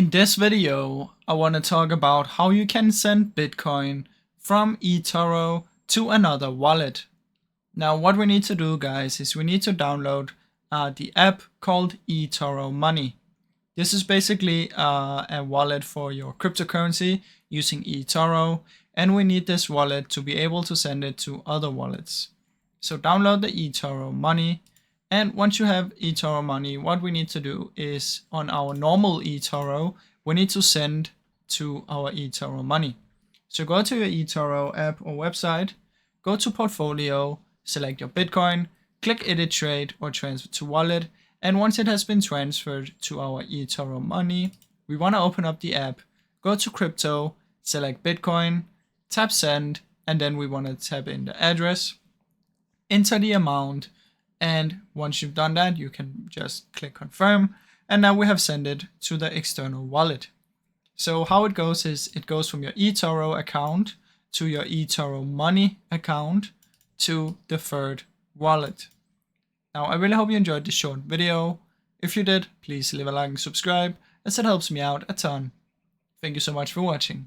In this video, I want to talk about how you can send Bitcoin from eToro to another wallet. Now, what we need to do, guys, is we need to download the app called eToro Money. This is basically a wallet for your cryptocurrency using eToro, and we need this wallet to be able to send it to other wallets. So download the eToro Money. And once you have eToro Money, what we need to do is on our normal eToro, we need to send to our eToro Money. So go to your eToro app or website, go to Portfolio, select your Bitcoin, click Edit Trade or Transfer to Wallet. And once it has been transferred to our eToro Money, we want to open up the app, go to Crypto, select Bitcoin, tap Send, and then we want to type in the address, enter the amount, and once you've done that, you can just click confirm. And now we have sent it to the external wallet. So how it goes is it goes from your eToro account to your eToro Money account to the third wallet. Now, I really hope you enjoyed this short video. If you did, please leave a like and subscribe, as it helps me out a ton. Thank you so much for watching.